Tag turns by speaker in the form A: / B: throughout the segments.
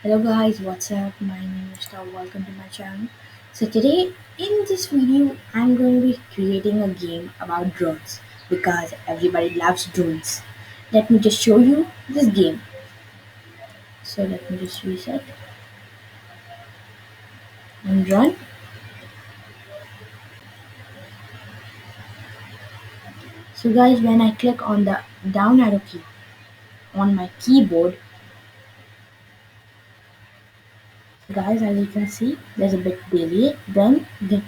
A: Hello guys, what's up? My name is Tav. Welcome to my channel. So today in this video I'm going to be creating a game about drones because everybody loves drones. Let me just show you this game. So let me just reset and run. So guys, when I click on the down arrow key on my keyboard, guys, as you can see there's a bit delay. Then the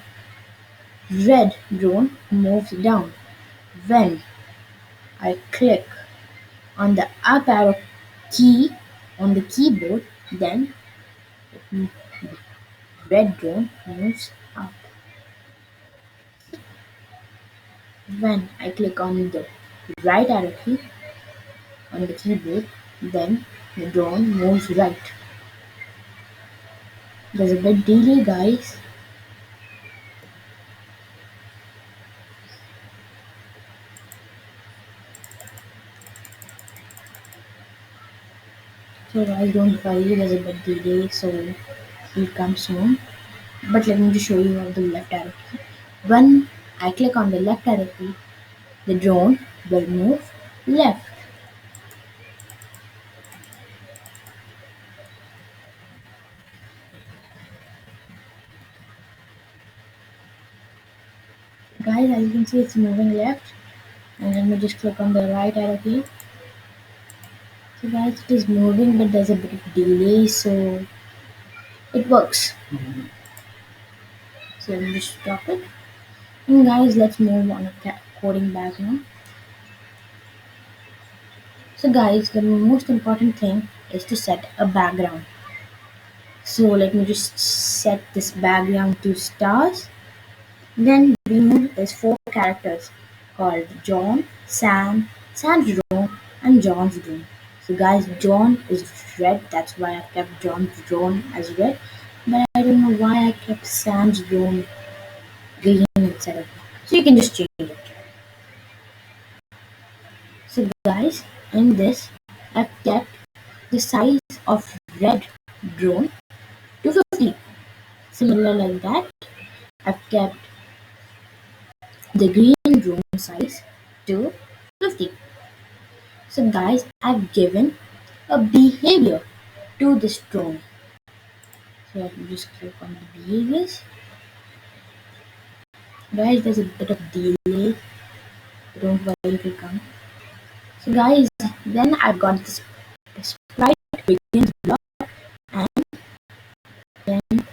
A: red drone moves down. When I click on the up arrow key on the keyboard, then the red drone moves up. When I click on the right arrow key on the keyboard, then the drone moves right. There's a bit delay, guys. So guys, don't worry, there's a bit delay, so it'll come soon. But let me just show you on the left arrow key. When I click on the left arrow key, the drone will move left. Guys, as you can see, it's moving left. And let me just click on the right arrow key. So guys, it is moving, but there's a bit of delay, so it works. So let me just stop it. And guys, let's move on a coding background. So guys, the most important thing is to set a background. So let me just set this background to stars. Then we move is four characters called John, Sam, Sam's drone, and John's drone. So guys, John is red. That's why I kept John's drone as red. But I don't know why I kept Sam's drone green instead of black. So you can just change it. So guys, in this, I've kept the size of red drone to 50. Similar like that, I've kept the green drone size to 50. So guys, I've given a behavior to this drone. So let me just click on the behaviors. Guys, there's a bit of delay. Don't worry, it will come. So guys, then I've got this sprite begins block and then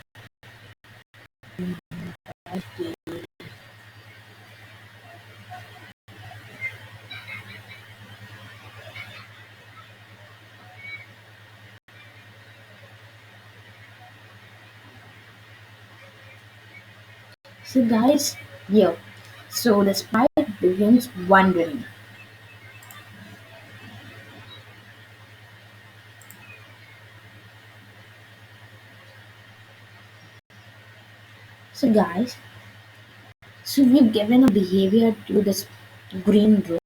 A: so guys, here. So the sprite begins wandering. So guys, so we've given a behavior to this green drone.